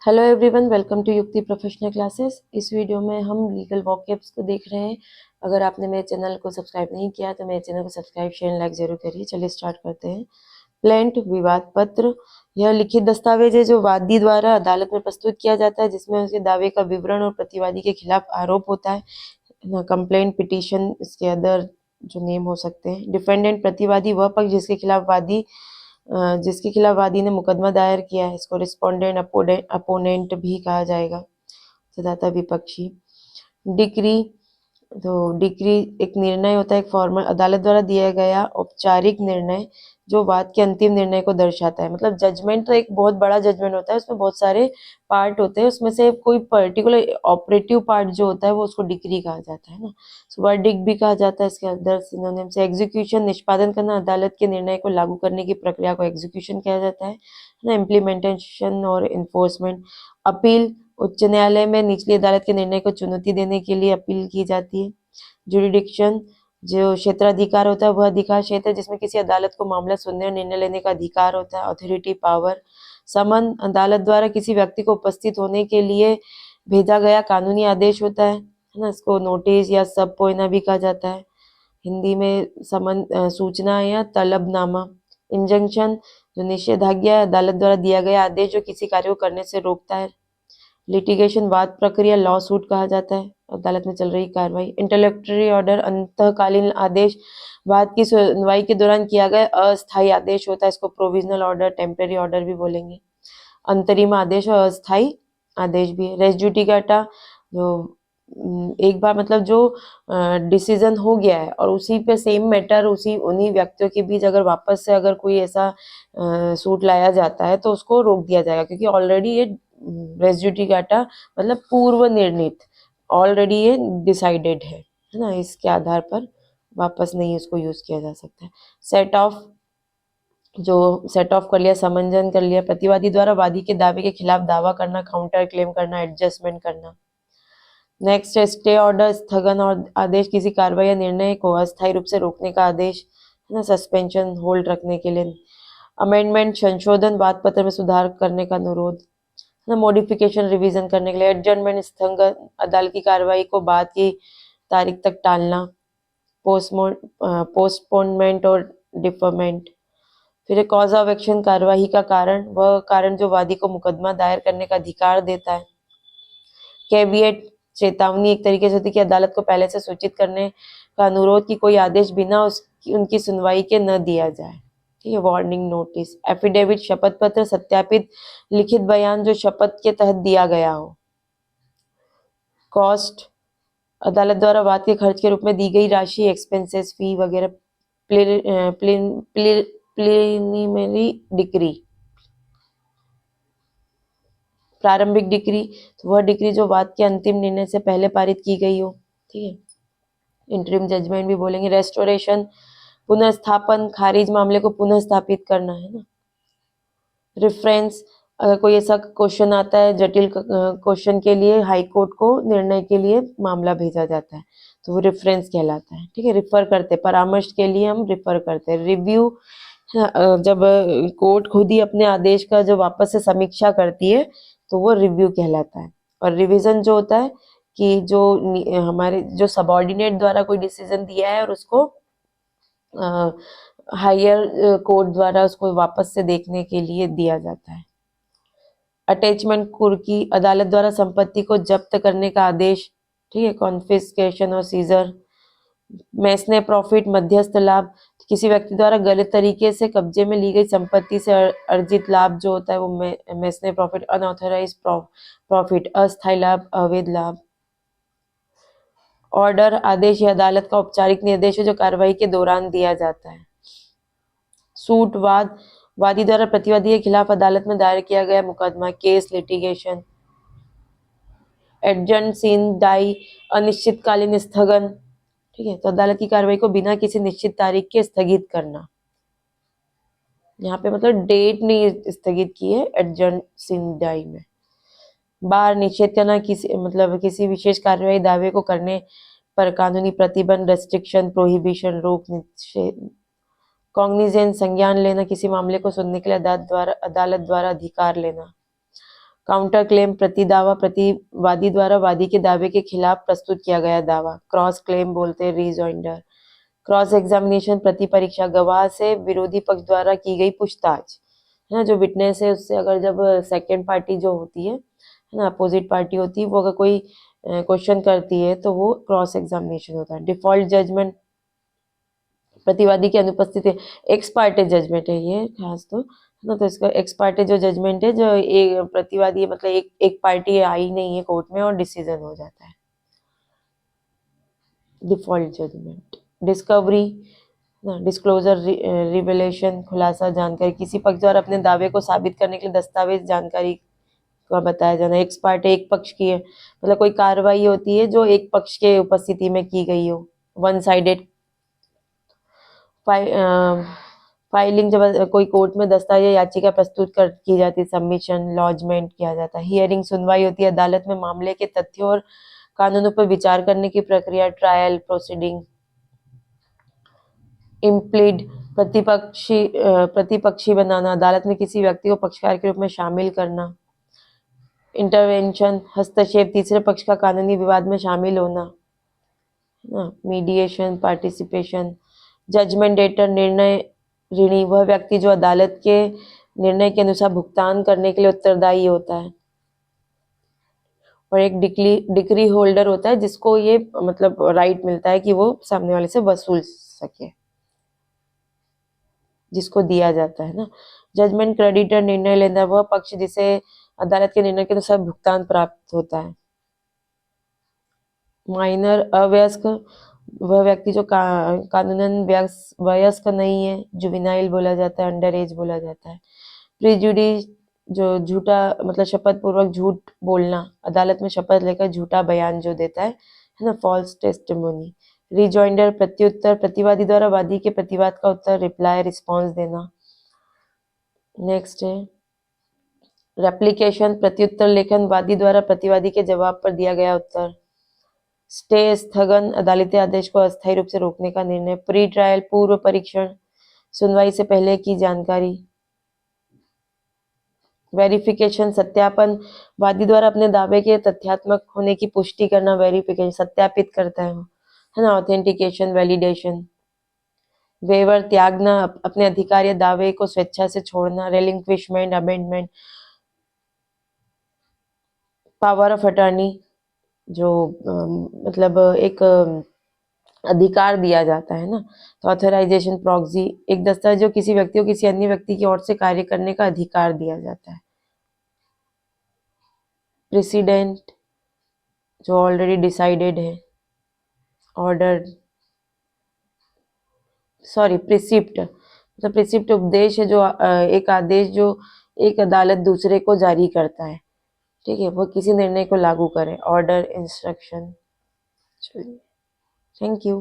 Hello everyone, welcome to युक्ति professional classes. इस video में हम लीगल वोकैब्स को देख रहे हैं। अगर आपने मेरे चैनल को सब्सक्राइब नहीं किया तो मेरे चैनल को सब्सक्राइब शेयर लाइक जरूर करिए। चलिए स्टार्ट करते हैं। प्लेंट विवाद पत्र यह लिखित दस्तावेज है जो वादी द्वारा अदालत में प्रस्तुत किया जाता है, जिसमें उसके दावे का विवरण और प्रतिवादी के खिलाफ आरोप होता है। कंप्लेंट, पिटीशन, इसके अदर जो नेम हो सकते हैं। डिफेंडेंट प्रतिवादी वह पक्ष जिसके खिलाफ वादी ने मुकदमा दायर किया है। इसको रिस्पोंडेंट अपोनेंट भी कहा जाएगा तथा विपक्षी। डिक्री डिक्री एक निर्णय होता है, एक फॉर्मल अदालत द्वारा दिया गया औपचारिक निर्णय जो वाद के अंतिम निर्णय को दर्शाता है। मतलब जजमेंट तो एक बहुत बड़ा जजमेंट होता है, उसमें बहुत सारे पार्ट होते हैं, उसमें से कोई पर्टिकुलर ऑपरेटिव पार्ट जो होता है वो उसको डिक्री कहा जाता है ना। वर्डिक्ट भी कहा जाता है इसके अदर सिनोनिम से। एग्जीक्यूशन निष्पादन करना, अदालत के निर्णय को लागू करने की प्रक्रिया को एग्जीक्यूशन कहा जाता है ना। इम्प्लीमेंटेशन और इन्फोर्समेंट। अपील, उच्च न्यायालय में निचली अदालत के निर्णय को चुनौती देने के लिए अपील की जाती है। जुरिडिक्शन, जो क्षेत्राधिकार होता है वह अधिकार क्षेत्र जिसमें किसी अदालत को मामला सुनने और निर्णय लेने का अधिकार होता है। Authority power. समन, अदालत द्वारा किसी व्यक्ति को उपस्थित होने के लिए भेजा गया कानूनी आदेश होता है ना। इसको नोटिस या सब पोइना भी कहा जाता है। हिंदी में समन सूचना या तलबनामा। इंजंक्शन, जो निषेधाज्ञा है, अदालत द्वारा दिया गया आदेश जो किसी कार्य को करने से रोकता है। लिटिगेशन, वाद प्रक्रिया, लॉ सूट कहा जाता है, अदालत में चल रही कार्रवाई। इंटेलेक्टरी ऑर्डर, अंतःकालीन आदेश, वाद की सुनवाई के दौरान किया गया अस्थायी आदेश होता है, इसको प्रोविजनल ऑर्डर, टेम्परेरी ऑर्डर भी बोलेंगे। अंतरिम आदेश और अस्थायी आदेश भी है। रेस जुडिकाटा, जो एक बार मतलब जो डिसीजन हो गया है और उसी पे सेम मैटर उन्हीं व्यक्तियों के बीच अगर वापस से अगर कोई ऐसा सूट लाया जाता है तो उसको रोक दिया जाएगा, क्योंकि ऑलरेडी ये रेस जुडिकाटा मतलब पूर्व निर्णित, ऑलरेडी ये डिसाइडेड है ना। इसके आधार पर वापस नहीं उसको यूज किया जा सकता है। सेट ऑफ, जो सेट ऑफ कर लिया, समंजन कर लिया। प्रतिवादी द्वारा वादी के दावे के खिलाफ दावा करना, काउंटर क्लेम करना, एडजस्टमेंट करना। नेक्स्ट है स्टे ऑर्डर, स्थगन और आदेश, किसी कार्रवाई या निर्णय को अस्थायी रूप से रोकने का आदेश है ना, सस्पेंशन, होल्ड रखने के लिए। अमेंडमेंट, संशोधन, वाद पत्र में सुधार करने का अनुरोध ना। मॉडिफिकेशन, रिवीजन करने के लिए। एडजर्नमेंट, स्थगन, अदालत की कार्रवाई को बाद की तारीख तक टालना। पोस्टपोनमेंट और डिफरमेंट। फिर कॉज ऑफ एक्शन, कार्यवाही का कारण, वह कारण जो वादी को मुकदमा दायर करने का अधिकार देता है। कैविएट, चेतावनी, एक तरीके से होती है कि अदालत को पहले से सूचित करने का अनुरोध कि कोई आदेश बिना उनकी सुनवाई के न दिया जाए। ठीक है। Warning notice. एफिडेविट, शपथ पत्र, सत्यापित लिखित बयान जो शपथ के तहत दिया गया हो। कॉस्ट, अदालत द्वारा वाद के खर्च के रूप में दी गई राशि, एक्सपेंसेस, फी वगैरह। प्रिलिमिनरी डिक्री, प्रारंभिक डिक्री, तो वह डिक्री जो वाद के अंतिम निर्णय से पहले पारित की गई हो। ठीक है। इंटरिम जजमेंट भी बोलेंगे। रेस्टोरेशन, पुनर्स्थापन, खारिज मामले को पुनः स्थापित करना है ना। रेफरेंस, अगर कोई ऐसा क्वेश्चन आता है, जटिल क्वेश्चन के लिए हाई कोर्ट को निर्णय के लिए मामला भेजा जाता है तो वो रेफरेंस कहलाता है। ठीक है। रिफर करते, परामर्श के लिए हम रिफर करते हैं। रिव्यू, जब कोर्ट खुद ही अपने आदेश का जो वापस से समीक्षा करती है तो वो रिव्यू कहलाता है। और रिवीजन जो होता है कि जो हमारे जो सबऑर्डिनेट द्वारा कोई डिसीजन दिया है और उसको हायर कोर्ट द्वारा उसको वापस से देखने के लिए दिया जाता है। अटैचमेंट कुर्की, अदालत द्वारा संपत्ति को जब्त करने का आदेश। ठीक है। कॉन्फिस्केशन और सीजर। मैसने प्रॉफिट, मध्यस्थ लाभ, किसी व्यक्ति द्वारा गलत तरीके से कब्जे में ली गई संपत्ति से अर्जित लाभ जो होता है वो मैसने प्रॉफिट। अनऑथराइज प्रॉफिट, अस्थायी लाभ, अवैध लाभ। ऑर्डर, आदेश या अदालत का औपचारिक निर्देश है जो कार्रवाई के दौरान दिया जाता है। सूट, वाद, वादी द्वारा प्रतिवादी के खिलाफ अदालत में दायर किया गया मुकदमा, case, litigation. Adjourn sine die, अनिश्चितकालीन स्थगन। ठीक है। तो अदालत की कार्रवाई को बिना किसी निश्चित तारीख के स्थगित करना, यहाँ पे मतलब डेट नहीं स्थगित की है एडजन सीन डाई में। बार, निषेध करना, किसी विशेष कार्रवाई दावे को करने पर कानूनी प्रतिबंध, रेस्ट्रिक्शन, प्रोहिबिशन, रोक, निषेध। कॉग्निजेंस, संज्ञान लेना, किसी मामले को सुनने के लिए अदालत द्वारा अधिकार लेना। काउंटर क्लेम प्रतिदावा, प्रतिवादी द्वारा वादी के दावे के खिलाफ प्रस्तुत किया गया दावा। क्रॉस क्लेम बोलते हैं रीजॉइंडर। क्रॉस एग्जामिनेशन, प्रति परीक्षा, गवाह से विरोधी पक्ष द्वारा की गई पूछताछ, है ना। जो विटनेस है उससे अगर जब सेकेंड पार्टी जो होती है ना, अपोजिट पार्टी होती है, वो अगर कोई क्वेश्चन करती है तो वो क्रॉस एग्जामिनेशन होता है। डिफॉल्ट जजमेंट, प्रतिवादी की अनुपस्थिति, एक्स पार्टे जजमेंट है ये खास तो, है ना। तो इसका एक्स पार्टे जो जजमेंट है, जो एक प्रतिवादी मतलब एक पार्टी आई नहीं है कोर्ट में और डिसीजन हो जाता है। Default judgment. Discovery, disclosure, revelation, खुलासा, जानकारी, किसी पक्ष द्वारा अपने दावे को साबित करने के लिए दस्तावेज जानकारी का बताया जाना। एक्स पार्टे, एक पक्ष की है, मतलब कोई कार्रवाई होती है जो एक पक्ष के उपस्थिति में की गई हो। वन साइडेड फाइलिंग, जब कोई कोर्ट में दस्तावेज या याचिका प्रस्तुत की जाती है, सबमिशन, लॉजमेंट किया जाता है। हियरिंग, सुनवाई होती है अदालत में मामले के तथ्यों और कानूनों पर विचार करने की प्रक्रिया, ट्रायल प्रोसीडिंग। इम्प्लीड, प्रतिपक्षी बनाना, अदालत में किसी व्यक्ति को पक्षकार के रूप में शामिल करना। इंटरवेंशन, हस्तक्षेप, तीसरे पक्ष का कानूनी विवाद में शामिल होना। Mediation, participation. जजमेंट डेटर, निर्णय ऋणी, वह व्यक्ति जो अदालत के निर्णय के अनुसार भुगतान करने के लिए उत्तरदायी होता है। और एक डिक्री होल्डर होता है जिसको ये मतलब राइट मिलता है कि वो सामने वाले से वसूल सके, जिसको दिया जाता है ना। जजमेंट क्रेडिटर, निर्णय लेना, वह पक्ष जिसे अदालत के निर्णय के अनुसार भुगतान प्राप्त होता है। माइनर, अवयस्क, वह व्यक्ति जो कानूनन वयस्क नहीं है, जुवेनाइल बोला जाता है, अंडर एज बोला जाता है। प्रिजुडिस, जो झूठा मतलब शपथ पूर्वक झूठ बोलना, अदालत में शपथ लेकर झूठा बयान जो देता है ना, फॉल्स टेस्टिमोनी। रिजॉइंडर, प्रत्युत्तर, प्रतिवादी द्वारा वादी के प्रतिवाद का उत्तर, रिप्लाई, रिस्पॉन्स देना। नेक्स्ट है रेप्लिकेशन, प्रत्युत्तर लेखन, वादी द्वारा प्रतिवादी के जवाब पर दिया गया उत्तर। स्टे, स्थगन, अदालती आदेश को अस्थायी रूप से रोकने का निर्णय। प्री ट्रायल, पूर्व परीक्षण, सुनवाई से पहले की जानकारी। वेरिफिकेशन, सत्यापन, वादी द्वारा अपने दावे के तथ्यात्मक होने की पुष्टि करना। वेरिफिकेशन, सत्यापित करता है ना। Authentication, validation. वेवर, त्यागना, अपने अधिकार या दावे को स्वेच्छा से छोड़ना। Relinquishment, amendment. Power of attorney, जो मतलब एक अधिकार दिया जाता है ना। तो ऑथराइजेशन, प्रॉक्सी, एक दस्तावेज जो किसी व्यक्ति को किसी अन्य व्यक्ति की ओर से कार्य करने का अधिकार दिया जाता है। प्रेसिडेंट, जो ऑलरेडी डिसाइडेड है। ऑर्डर, सॉरी प्रिसिप्ट, मतलब प्रिसिप्ट उपदेश है, जो एक आदेश जो एक अदालत दूसरे को जारी करता है, ठीक है, वो किसी निर्णय को लागू करे। Order, instruction. चलिए, थैंक यू।